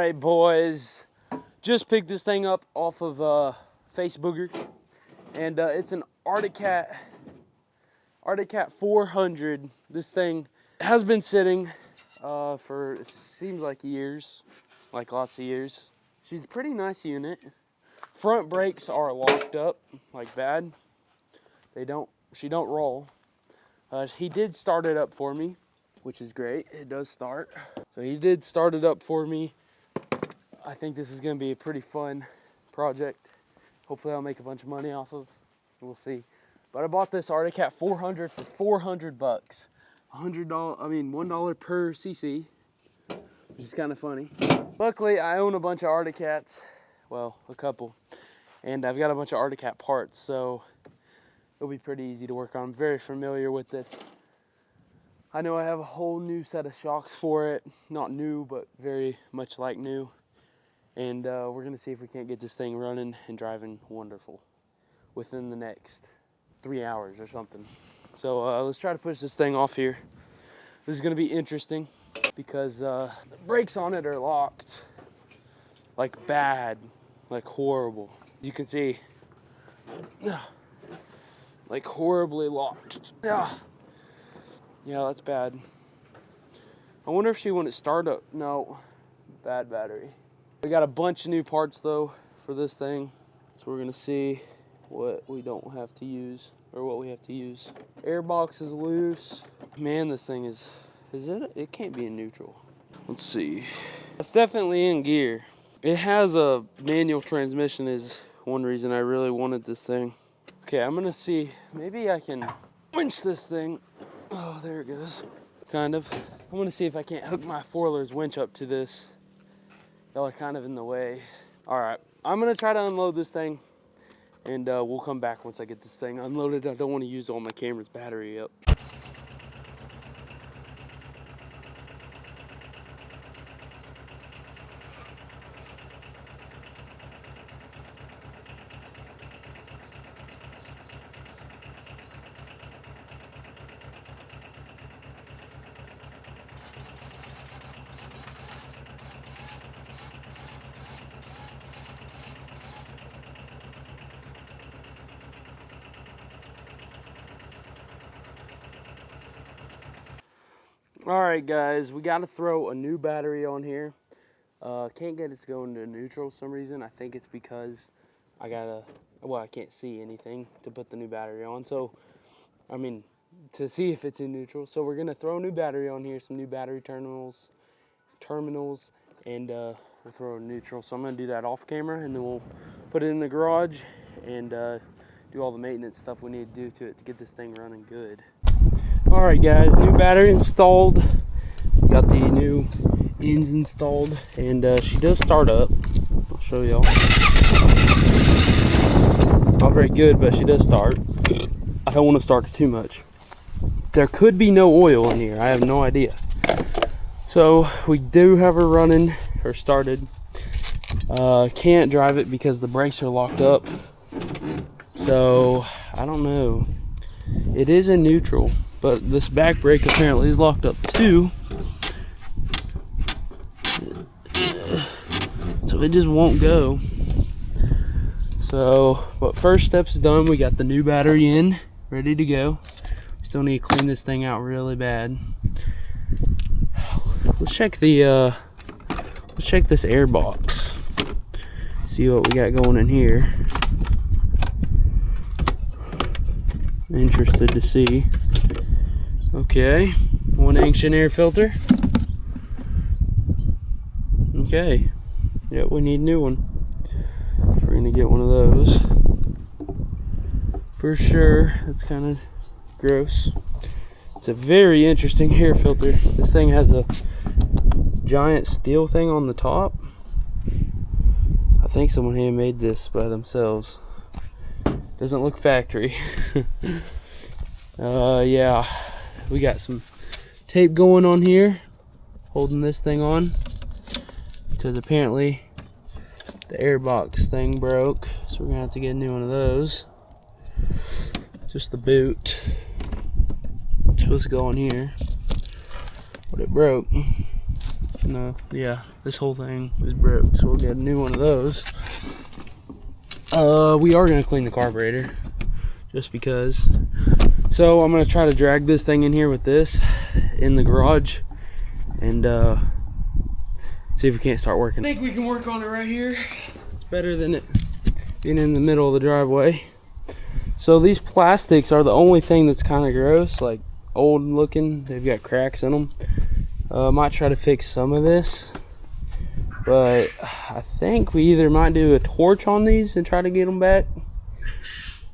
right, boys, just picked this thing up off of Facebooker, and it's an Arctic Cat 400. This thing has been sitting for, it seems like years, like lots of years. She's a pretty nice unit. Front brakes are locked up like bad. She don't roll. He did start it up for me, which is great. It does start. So he did start it up for me. I think this is gonna be a pretty fun project. Hopefully I'll make a bunch of money off of. We'll see. But I bought this Arctic Cat 400 for 400 bucks. $1 per cc, which is kind of funny. Luckily, I own a bunch of Arctic Cats. Well, a couple. And I've got a bunch of Arctic Cat parts, so it'll be pretty easy to work on. I'm very familiar with this. I know I have a whole new set of shocks for it. Not new, but very much like new. And we're gonna see if we can't get this thing running and driving wonderful within the next 3 hours or something. So let's try to push this thing off here. This is gonna be interesting because the brakes on it are locked. Like bad, like horrible. You can see, like horribly locked. Yeah, that's bad. I wonder if she wouldn't start up. No, bad battery. We got a bunch of new parts though for this thing. So we're gonna see what we don't have to use or what we have to use. Airbox is loose. Man, this thing is it can't be in neutral. Let's see. It's definitely in gear. It has a manual transmission is one reason I really wanted this thing. Okay, I'm gonna see, maybe I can winch this thing. Oh, there it goes, kind of. I'm gonna see if I can't hook my Foiler's winch up to this. Y'all are kind of in the way. All right, I'm gonna try to unload this thing and we'll come back once I get this thing unloaded. I don't wanna use all my camera's battery up. All right, guys, we got to throw a new battery on here. Can't get it to go into neutral for some reason. I think it's because I can't see anything to put the new battery on. So, to see if it's in neutral. So we're gonna throw a new battery on here, some new battery terminals, and we'll throw a neutral. So I'm gonna do that off camera, and then we'll put it in the garage and do all the maintenance stuff we need to do to it to get this thing running good. Alright guys, new battery installed. Got the new ends installed, and she does start up. I'll show y'all. Not very good, but she does start. I don't want to start it too much. There could be no oil in here, I have no idea. So we do have her running, or started. Can't drive it because the brakes are locked up. So, I don't know. It is in neutral, but this back brake apparently is locked up too. So it just won't go. So, but first step's done. We got the new battery in, ready to go. We still need to clean this thing out really bad. Let's check the let's check this air box. See what we got going in here. Interested to see. Okay, 1-inch air filter. Okay, yep, we need a new one. We're gonna get one of those for sure. That's kind of gross. It's a very interesting air filter. This thing has a giant steel thing on the top. I think someone handmade this by themselves. Doesn't look factory. Yeah, we got some tape going on here holding this thing on because apparently the air box thing broke, so we're gonna have to get a new one of those. Just the boot. It's supposed to go on here, but it broke. No, yeah, this whole thing is broke, so we'll get a new one of those. We are gonna clean the carburetor, just because. So I'm gonna try to drag this thing in here with this in the garage, and see if we can't start working. I think we can work on it right here. It's better than it being in the middle of the driveway. So these plastics are the only thing that's kind of gross, like old looking. They've got cracks in them. Might try to fix some of this, but I think we either might do a torch on these and try to get them back.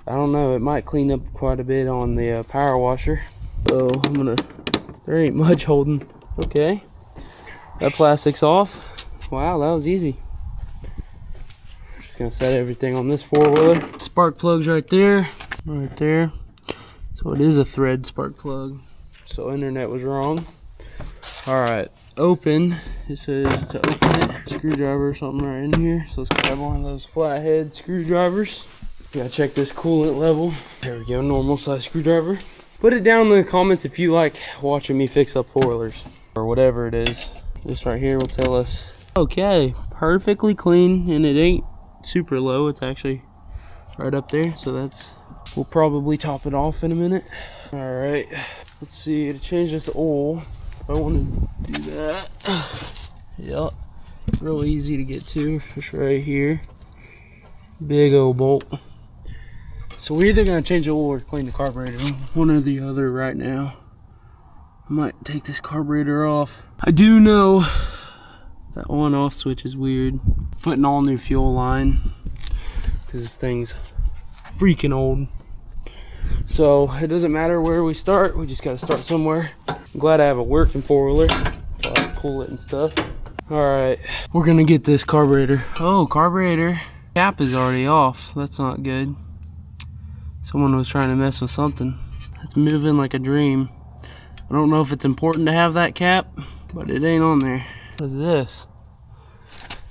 I don't know, it might clean up quite a bit on the power washer. So there ain't much holding. Okay, that plastic's off. Wow, that was easy. Just gonna set everything on this four-wheeler. Spark plug's right there. So it is a thread spark plug. So internet was wrong. All right, open. It says to open it, screwdriver or something right in here. So let's grab one of those flathead screwdrivers. Gotta check this coolant level. There we go, normal size screwdriver. Put it down in the comments if you like watching me fix up four-wheelers or whatever it is. This right here will tell us. Okay, perfectly clean, and it ain't super low. It's actually right up there. So we'll probably top it off in a minute. All right, let's see, to change this oil, if I want to do that. Yep, real easy to get to, just right here. Big old bolt. So we're either gonna change the oil or clean the carburetor, one or the other right now. I might take this carburetor off. I do know that on-off switch is weird. Putting all new fuel line, because this thing's freaking old. So it doesn't matter where we start, we just gotta start somewhere. I'm glad I have a working four-wheeler, so I can cool it and stuff. All right, we're gonna get this carburetor. Oh, carburetor cap is already off. That's not good. Someone was trying to mess with something. It's moving like a dream. I don't know if it's important to have that cap, but it ain't on there. What is this?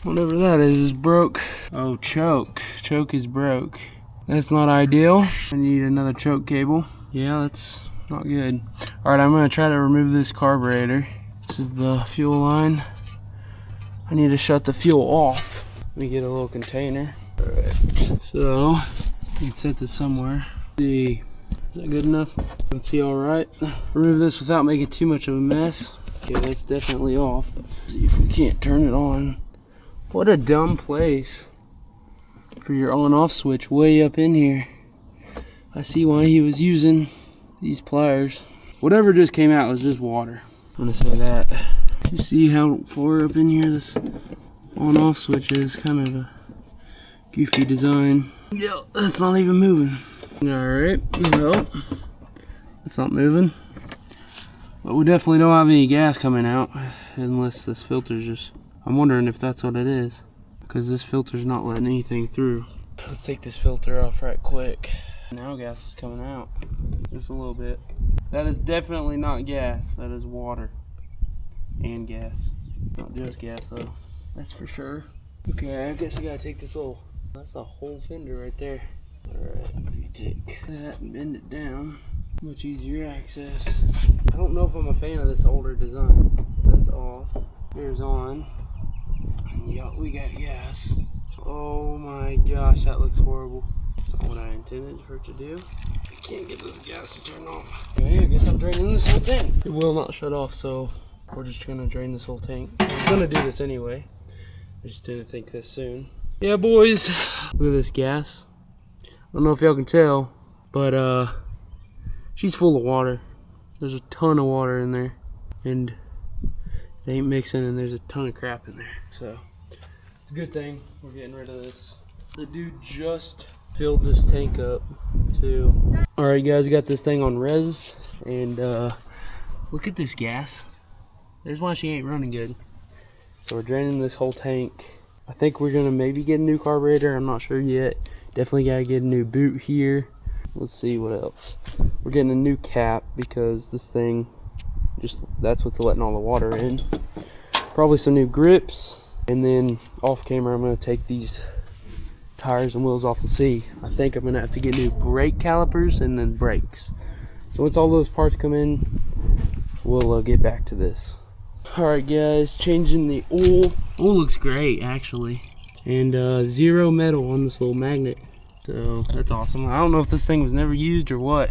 Whatever that is broke. Oh, choke. Choke is broke. That's not ideal. I need another choke cable. Yeah, that's not good. All right, I'm gonna try to remove this carburetor. This is the fuel line. I need to shut the fuel off. Let me get a little container. All right, so you can set this somewhere. Let's see, is that good enough? Let's see, all right. Remove this without making too much of a mess. Okay, that's definitely off. Let's see if we can't turn it on. What a dumb place for your on-off switch, way up in here. I see why he was using these pliers. Whatever just came out was just water. I'm gonna say that. You see how far up in here this on-off switch is? Kind of a goofy design. Yeah, that's not even moving. Alright, well, it's not moving. But we definitely don't have any gas coming out, unless this filter's just, I'm wondering if that's what it is, because this filter's not letting anything through. Let's take this filter off right quick. Now gas is coming out, just a little bit. That is definitely not gas, that is water and gas. Not just gas though, that's for sure. Okay, I guess I gotta take this little, that's the whole fender right there. Alright, if you take that and bend it down, much easier access. I don't know if I'm a fan of this older design. That's off. Here's on. And yeah, we got gas. Oh my gosh, that looks horrible. That's not what I intended for it to do. I can't get this gas to turn off. Okay, I guess I'm draining this whole tank. It will not shut off, so we're just gonna drain this whole tank. I'm gonna do this anyway. I just didn't think this soon. Yeah, boys, look at this gas. I don't know if y'all can tell, but she's full of water. There's a ton of water in there, and it ain't mixing, and there's a ton of crap in there. So it's a good thing we're getting rid of this. The dude just filled this tank up too. All right, guys, got this thing on res, and look at this gas. There's why she ain't running good. So we're draining this whole tank. I think we're gonna maybe get a new carburetor. I'm not sure yet. Definitely gotta get a new boot here. Let's see what else. We're getting a new cap because this thing, that's what's letting all the water in. Probably some new grips, and then off camera I'm gonna take these tires and wheels off the sea. I think I'm gonna have to get new brake calipers and then brakes. So once all those parts come in, we'll get back to this. Alright guys, changing the oil. Oil looks great actually. And 0 metal on this little magnet. So that's awesome. I don't know if this thing was never used or what.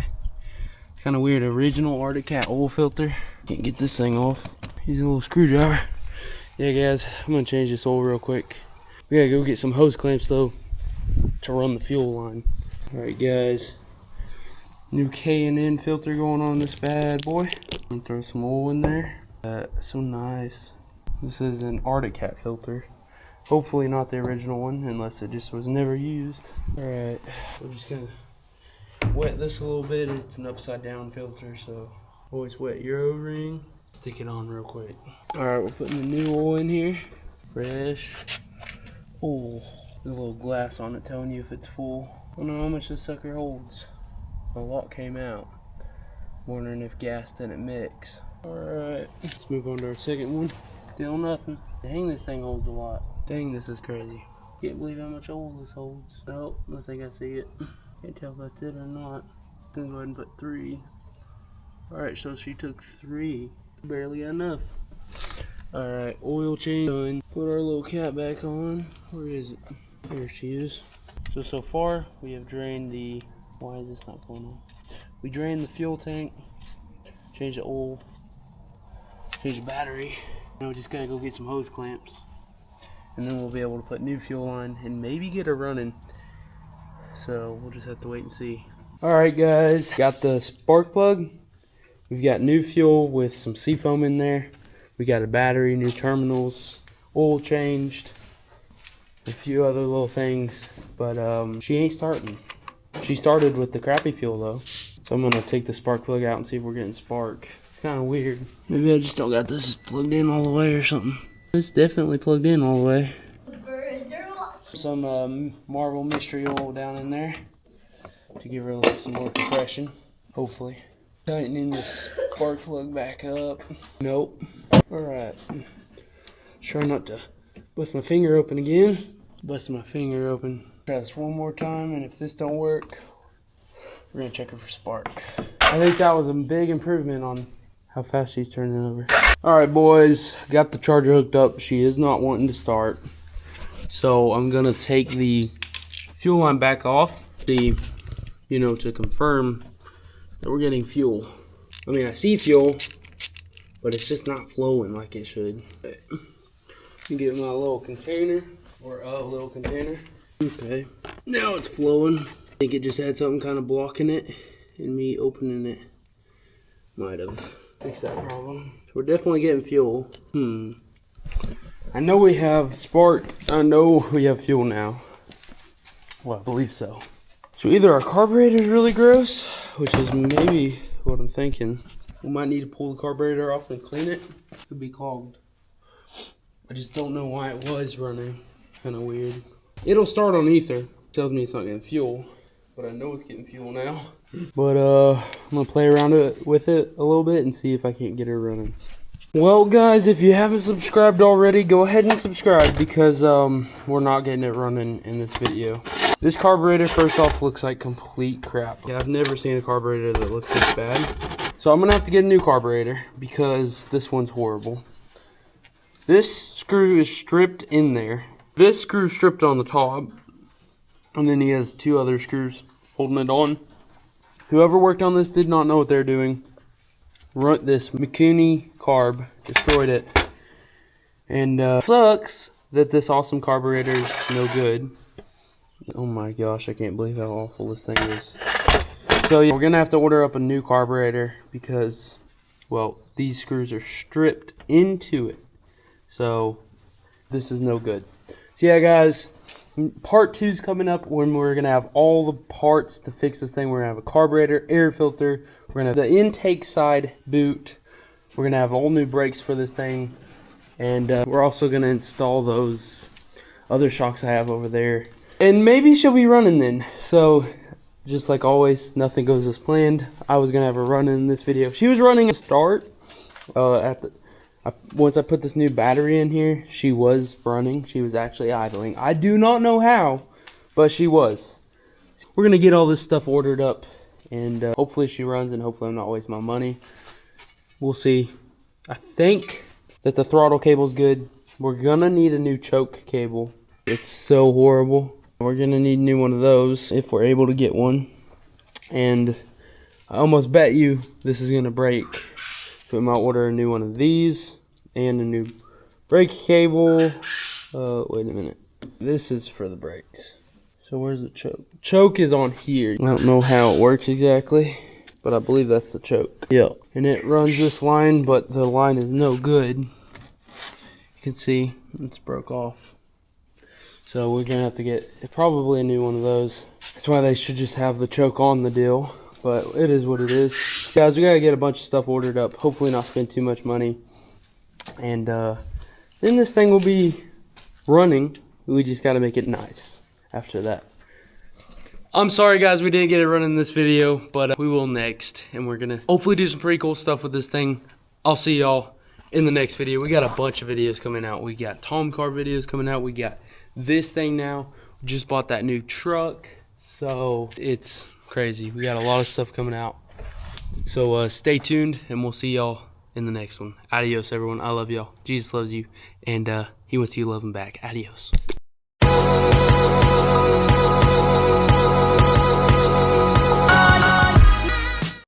It's kind of weird. Original Arctic Cat oil filter. Can't get this thing off. Use a little screwdriver. Yeah guys, I'm gonna change this oil real quick. We gotta go get some hose clamps though to run the fuel line. Alright guys, new K&N filter going on this bad boy. I'm gonna throw some oil in there. So nice. This is an Arctic Cat filter. Hopefully not the original one, unless it just was never used. Alright, we're just gonna wet this a little bit. It's an upside down filter, so always wet your O-ring. Stick it on real quick. Alright, we're putting the new oil in here. Fresh oil. There's a little glass on it telling you if it's full. I don't know how much this sucker holds. A lot came out. Wondering if gas didn't mix. Alright, let's move on to our second one. Still nothing. Dang, this thing holds a lot. Dang, this is crazy. Can't believe how much oil this holds. Nope, I think I see it. Can't tell if that's it or not. I'm gonna go ahead and put 3. Alright, so she took 3. Barely enough. Alright, oil change done. Put our little cap back on. Where is it? There she is. So far, we have drained the... Why is this not going on? We drained the fuel tank. Changed the oil. Changed the battery. Now we just gotta go get some hose clamps. And then we'll be able to put new fuel on and maybe get her running. So we'll just have to wait and see. Alright guys, got the spark plug. We've got new fuel with some seafoam in there. We got a battery, new terminals, oil changed, a few other little things, but she ain't starting. She started with the crappy fuel though. So I'm gonna take the spark plug out and see if we're getting spark. Kind of weird. Maybe I just don't got this plugged in all the way or something. It's definitely plugged in all the way. Some Marvel Mystery Oil down in there to give her some more compression, hopefully. Tightening the spark plug back up. Nope. Alright. Try not to bust my finger open again. Busting my finger open. Try this one more time, and if this don't work, we're gonna check her for spark. I think that was a big improvement on how fast she's turning over. Alright boys, got the charger hooked up. She is not wanting to start. So I'm gonna take the fuel line back off. To confirm that we're getting fuel. I mean, I see fuel, but it's just not flowing like it should. Let me get my little container, or a little container. Okay, now it's flowing. I think it just had something kind of blocking it, and me opening it might have fixed that problem. So we're definitely getting fuel. I know we have spark. I know we have fuel now. Well, I believe so. So either our carburetor is really gross, which is maybe what I'm thinking. We might need to pull the carburetor off and clean it. Could be clogged. I just don't know why it was running. Kind of weird. It'll start on ether. Tells me it's not getting fuel, but I know it's getting fuel now. But I'm gonna play around with it a little bit and see if I can't get her running. Well guys, if you haven't subscribed already, go ahead and subscribe because we're not getting it running in this video. This carburetor, first off, looks like complete crap. Yeah, I've never seen a carburetor that looks this bad. So I'm gonna have to get a new carburetor because this one's horrible. This screw is stripped in there. This screw stripped on the top, and then he has 2 other screws holding it on. Whoever worked on this did not know what they're doing. This Mikuni carb destroyed it, and sucks that this awesome carburetor is no good. Oh my gosh, I can't believe how awful this thing is. So yeah, we're gonna have to order up a new carburetor because, well, these screws are stripped into it. So this is no good. So yeah guys, part 2 is coming up when we're gonna have all the parts to fix this thing. We're gonna have a carburetor, air filter, we're gonna have the intake side boot, we're gonna have all new brakes for this thing, and we're also gonna install those other shocks I have over there. And maybe she'll be running then. So just like always, nothing goes as planned. I was gonna have her run in this video. She was running a start once I put this new battery in here. She was running. She was actually idling. I do not know how, but she was. We're gonna get all this stuff ordered up, and hopefully she runs, and hopefully I'm not wasting my money. We'll see. I think that the throttle cable's good. We're gonna need a new choke cable. It's so horrible. We're gonna need a new one of those if we're able to get one. And I almost bet you this is gonna break. So we might order a new one of these and a new brake cable. Wait a minute. This is for the brakes. So where's the choke? Choke is on here. I don't know how it works exactly, but I believe that's the choke. Yep. And it runs this line, but the line is no good. You can see it's broke off. So we're gonna have to get probably a new one of those. That's why they should just have the choke on the deal, but it is what it is. So guys, we gotta get a bunch of stuff ordered up. Hopefully not spend too much money. And then this thing will be running. We just gotta make it nice after that. I'm sorry guys, we didn't get it running in this video, but we will next. And we're gonna hopefully do some pretty cool stuff with this thing. I'll see y'all in the next video. We got a bunch of videos coming out. We got Tom car videos coming out. We got this thing now. We just bought that new truck. So it's crazy. We got a lot of stuff coming out. So stay tuned and we'll see y'all in the next one. Adios everyone. I love y'all. Jesus loves you and he wants you to love him back. Adios.